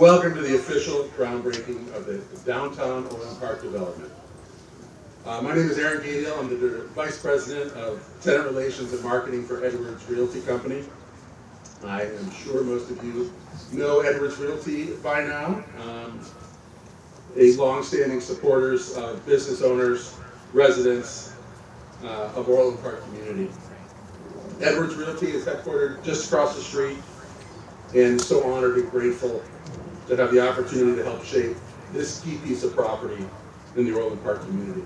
welcome to the official groundbreaking of the Downtown Orland Park development. My name is Aaron Gadiel. I'm the Vice President of Tenant Relations and Marketing for Edwards Realty Company. I am sure most of you know Edwards Realty by now. A long-standing supporters of business owners, residents of Orland Park community. Edwards Realty is headquartered just across the street, and so honored and grateful to have the opportunity to help shape this key piece of property in the Orland Park community.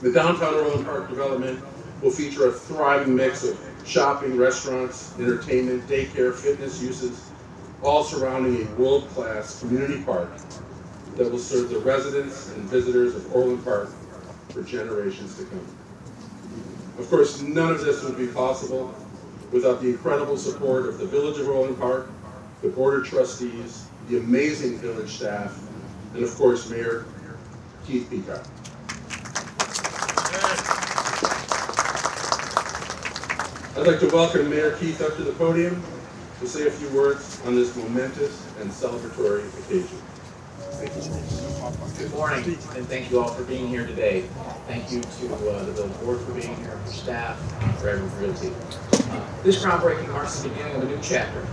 The Downtown Orland Park development will feature a thriving mix of shopping, restaurants, entertainment, daycare, fitness uses, all surrounding a world-class community park that will serve the residents and visitors of Orland Park for generations to come. Of course, none of this would be possible without the incredible support of the Village of Orland Park, the Board of Trustees, the amazing village staff, and of course, Mayor Keith Peacock. I'd like to welcome Mayor Keith up to the podium to say a few words on this momentous and celebratory occasion. Thank you. Good morning, and thank you all for being here today. Thank you to the Village Board for being here, for staff, for Edwards Realty. This groundbreaking marks the beginning of a new chapter,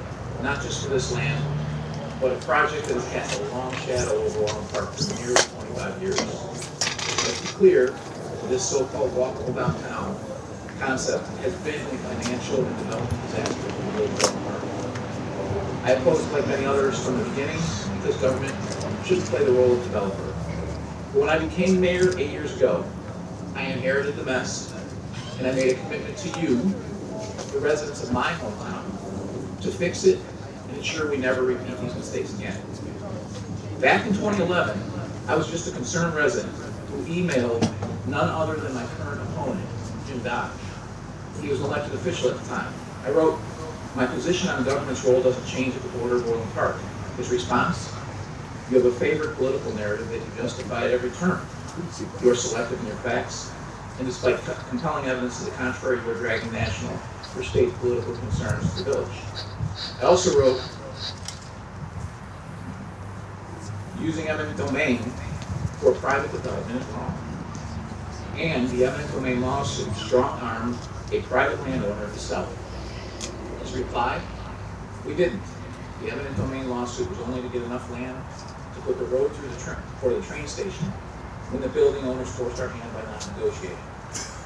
not just for this land, but a project that has cast a long shadow over Orland Park for nearly 25 years. Let's be clear, this so-called walkable downtown concept has been a financial and development disaster for the Village of Orland Park. I opposed it like many others from the beginning, because government should play the role of developer. But when I became mayor 8 years ago, I inherited the mess, and I made a commitment to you, the residents of my hometown, to fix it and ensure we never repeat these mistakes again. Back in 2011, I was just a concerned resident who emailed none other than my current opponent, Jim Dodge. He was an elected official at the time. I wrote, "My position on government's role doesn't change at the border of Orland Park." His response, "You have a favorite political narrative that you justify at every turn. You are selective in your facts, and despite compelling evidence to the contrary, you are dragging national or state political concerns to the village." I also wrote, "Using eminent domain for private development is wrong, and the eminent domain lawsuit strong-armed a private landowner to sell it." His reply, "We didn't. The eminent domain lawsuit was only to get enough land to put the road through the train station when the building owners forced our hand by not negotiating.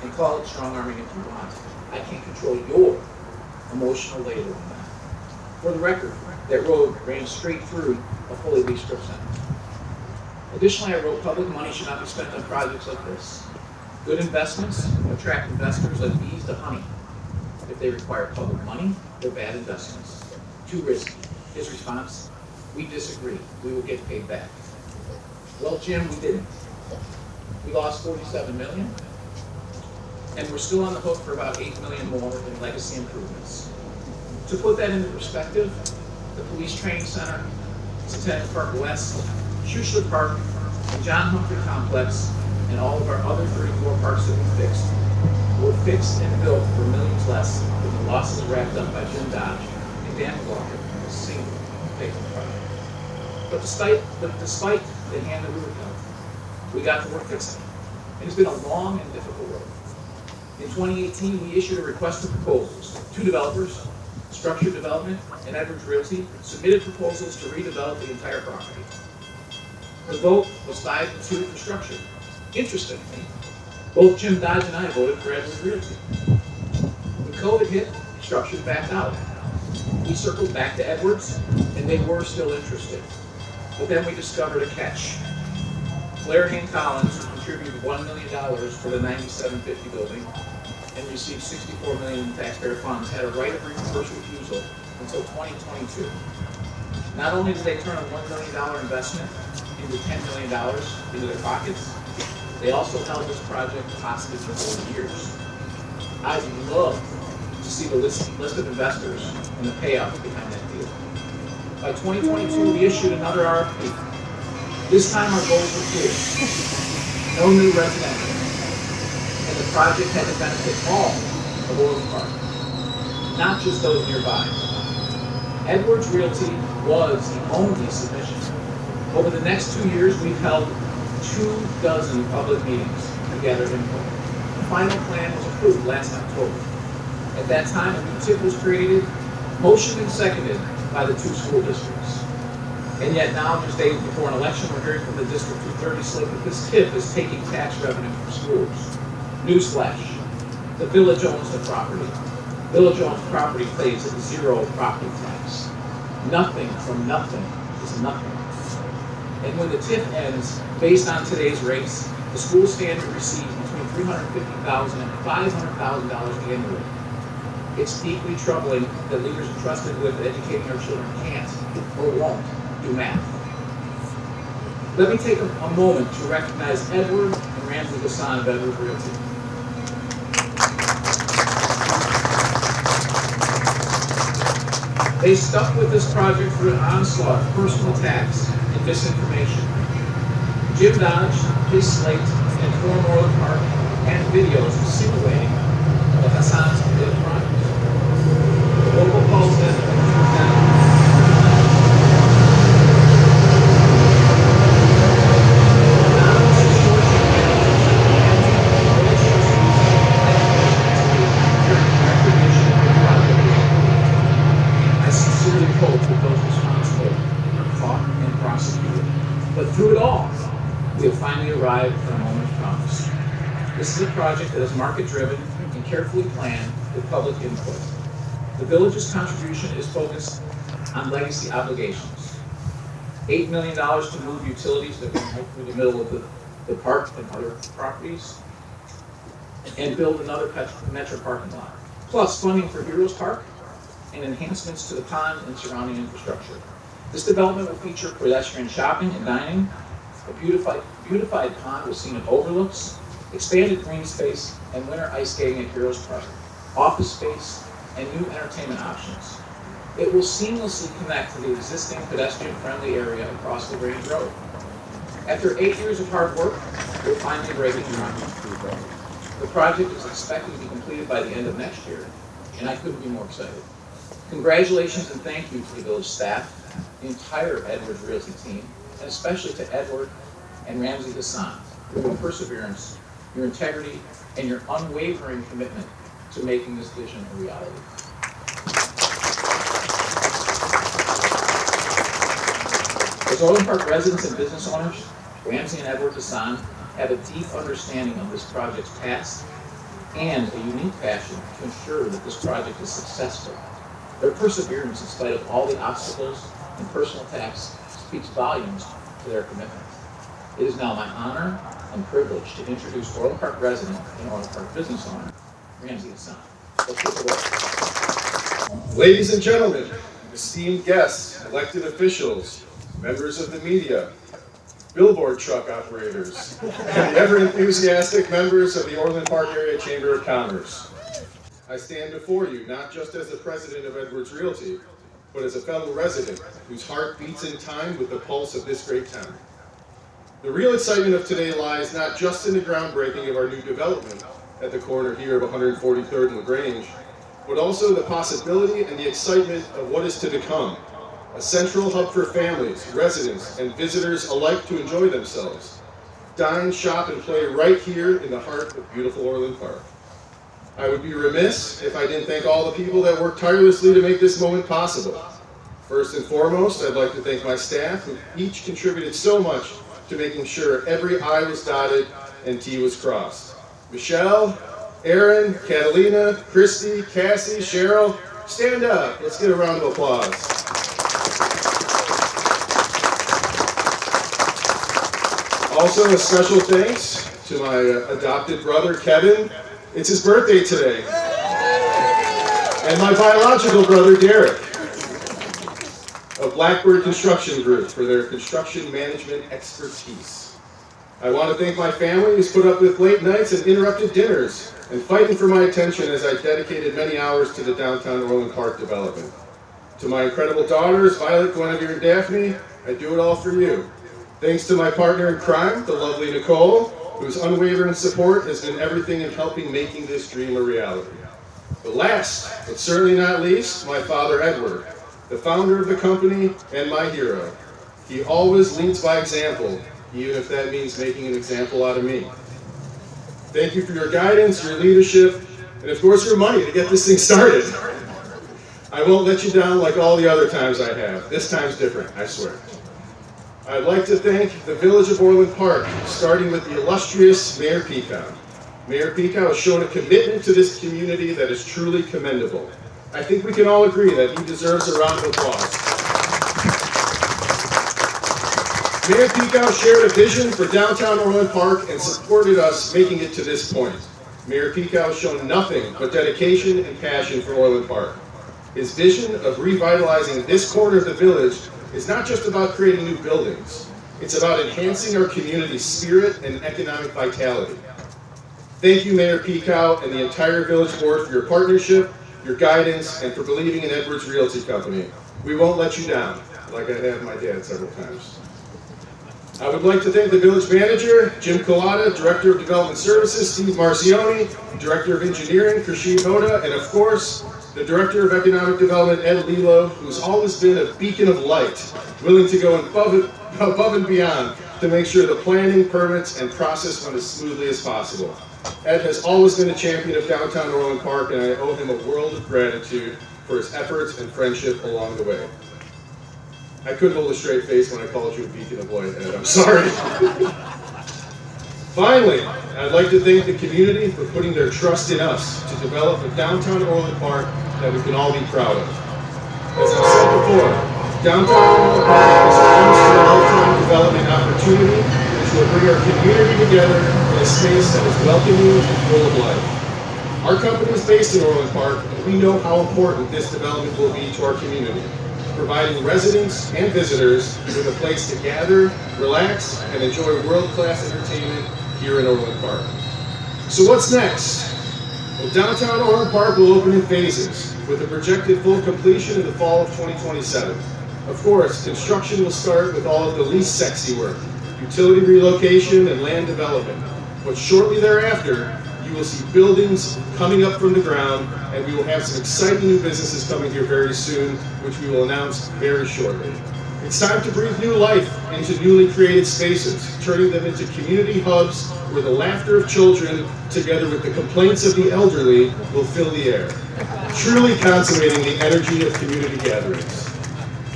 And call it strong arming if you want. I can't control your emotional labor on that." For the record, that road ran straight through a fully leased strip center. Additionally, I wrote, "Public money should not be spent on projects like this. Good investments attract investors like bees to honey. If they require public money, they're bad investments. Too risky." His response, "We disagree. We will get paid back." Well, Jim, we didn't. We lost $47 million, and we're still on the hook for about $8 million more in legacy improvements. To put that into perspective, the police training center, Centennial Park West, Schuschler Park, and John Humphrey Complex, and all of our other 34 parks that we fixed, were fixed and built for millions less than the losses racked up by Jim Dodge and Dan Walker in a single paper project. But despite the hand that we were dealt, we got to work fixing it. It has been a long and difficult road. In 2018, we issued a request for proposals. 2 developers, Structured Development and Edwards Realty, submitted proposals to redevelop the entire property. The vote was 5-2 for Structured. Interestingly, both Jim Dodge and I voted for Edwards Realty. When COVID hit, Structured backed out. We circled back to Edwards, and they were still interested. But then we discovered a catch. Claire Hayne Collins, who contributed $1 million for the 9750 building and received $64 million in taxpayer funds, had a right of first refusal until 2022. Not only did they turn a $1 million investment into $10 million into their pockets, they also held this project hostage for 40 years. I'd love to see the list of investors and the payoff behind that deal. By 2022, we issued another RFP. This time our goals were clear. No new residential. And the project had to benefit all of Orland Park, not just those nearby. Edwards Realty was the only submission. Over the next 2 years, we've held 24 public meetings to gather input. The final plan was approved last October. At that time, a new TIF was created, motioned and seconded by the 2 school districts. And yet now, just days before an election, we're hearing from the District 230 slip that this TIF is taking tax revenue from schools. Newsflash, the village owns the property. Village owns property pays at 0 property tax. Nothing from nothing is nothing. And when the TIF ends, based on today's rates, the schools stand to receive between $350,000 and $500,000 annually. It's deeply troubling that leaders entrusted with educating our children can't or won't do math. Let me take a moment to recognize Edward and Ramsey Hassan of Edward Realty. They stuck with this project through an onslaught of personal attacks and disinformation. Jim Dodge, his slate, and Downtown Orland Park, and videos insinuating that Hassan's committed crimes. Local polls then hope that those responsible are caught and prosecuted. But through it all, we have finally arrived at a moment of promise. This is a project that is market-driven and carefully planned with public input. The village's contribution is focused on legacy obligations. $8 million to move utilities that run right through the middle of the park and other properties, and build another metro parking lot. Plus funding for Heroes Park and enhancements to the pond and surrounding infrastructure. This development will feature pedestrian shopping and dining, a beautified pond with scenic overlooks, expanded green space, and winter ice skating at Heroes Park, office space, and new entertainment options. It will seamlessly connect to the existing pedestrian-friendly area across the Range Road. After 8 years of hard work, we're finally breaking ground. The project is expected to be completed by the end of next year, and I couldn't be more excited. Congratulations and thank you to the village staff, the entire Edwards Realty team, and especially to Edward and Ramsey Hassan for your perseverance, your integrity, and your unwavering commitment to making this vision a reality. As Orland Park residents and business owners, Ramsey and Edward Hassan have a deep understanding of this project's past and a unique passion to ensure that this project is successful. Their perseverance in spite of all the obstacles and personal attacks speaks volumes to their commitment. It is now my honor and privilege to introduce Orland Park resident and Orland Park business owner, Ramsey Hassan. Let's take a look. Ladies and gentlemen, esteemed guests, elected officials, members of the media, billboard truck operators, and the ever-enthusiastic members of the Orland Park Area Chamber of Commerce. I stand before you not just as the president of Edwards Realty, but as a fellow resident whose heart beats in time with the pulse of this great town. The real excitement of today lies not just in the groundbreaking of our new development at the corner here of 143rd and LaGrange, but also the possibility and the excitement of what is to become, a central hub for families, residents, and visitors alike to enjoy themselves, dine, shop, and play right here in the heart of beautiful Orland Park. I would be remiss if I didn't thank all the people that worked tirelessly to make this moment possible. First and foremost, I'd like to thank my staff, who each contributed so much to making sure every I was dotted and T was crossed. Michelle, Aaron, Catalina, Christy, Cassie, Cheryl, stand up. Let's get a round of applause. Also, a special thanks to my adopted brother, Kevin. It's his birthday today. And my biological brother, Derek, of Blackbird Construction Group for their construction management expertise. I want to thank my family who's put up with late nights and interrupted dinners and fighting for my attention as I dedicated many hours to the Downtown Orland Park development. To my incredible daughters, Violet, Guinevere, and Daphne, I do it all for you. Thanks to my partner in crime, the lovely Nicole, whose unwavering support has been everything in helping making this dream a reality. But last, but certainly not least, my father Edward, the founder of the company and my hero. He always leads by example, even if that means making an example out of me. Thank you for your guidance, your leadership, and of course your money to get this thing started. I won't let you down like all the other times I have. This time's different, I swear. I'd like to thank the Village of Orland Park, starting with the illustrious Mayor Pekow. Mayor Pekow has shown a commitment to this community that is truly commendable. I think we can all agree that he deserves a round of applause. Mayor Pekow shared a vision for Downtown Orland Park and supported us making it to this point. Mayor Pekow has shown nothing but dedication and passion for Orland Park. His vision of revitalizing this corner of the village is not just about creating new buildings. It's about enhancing our community's spirit and economic vitality. Thank you, Mayor Pekow and the entire Village Board for your partnership, your guidance, and for believing in Edwards Realty Company. We won't let you down, like I have my dad several times. I would like to thank the Village Manager, Jim Collada, Director of Development Services, Steve Marcioni, Director of Engineering, Krishit Hoda, and of course, the Director of Economic Development, Ed Lilo, who's always been a beacon of light, willing to go above and beyond to make sure the planning, permits, and process went as smoothly as possible. Ed has always been a champion of Downtown Orland Park, and I owe him a world of gratitude for his efforts and friendship along the way. I couldn't hold a straight face when I called you a beacon of light, Ed. I'm sorry. Finally, I'd like to thank the community for putting their trust in us to develop a Downtown Orland Park that we can all be proud of. As I've said before, Downtown Orland Park is a once-in-a-lifetime development opportunity which will bring our community together in a space that is welcoming and full of life. Our company is based in Orland Park, and we know how important this development will be to our community, providing residents and visitors with a place to gather, relax, and enjoy world-class entertainment here in Orland Park. So what's next? Well, Downtown Orland Park will open in phases, with a projected full completion in the fall of 2027. Of course, construction will start with all of the least sexy work, utility relocation and land development. But shortly thereafter, you will see buildings coming up from the ground, and we will have some exciting new businesses coming here very soon, which we will announce very shortly. It's time to breathe new life into newly created spaces, turning them into community hubs where the laughter of children, together with the complaints of the elderly, will fill the air, truly consummating the energy of community gatherings.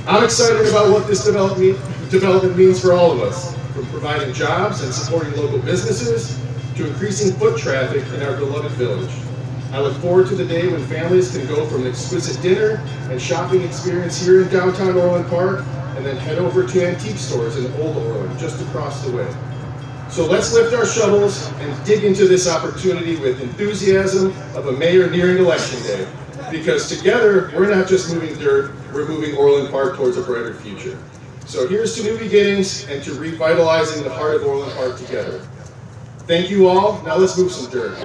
I'm excited about what this development means for all of us, from providing jobs and supporting local businesses, to increasing foot traffic in our beloved village. I look forward to the day when families can go from an exquisite dinner and shopping experience here in Downtown Orland Park and then head over to antique stores in Old Orland, just across the way. So let's lift our shovels and dig into this opportunity with enthusiasm of a mayor nearing election day. Because together, we're not just moving dirt, we're moving Orland Park towards a brighter future. So here's to new beginnings and to revitalizing the heart of Orland Park together. Thank you all. Now let's move some dirt.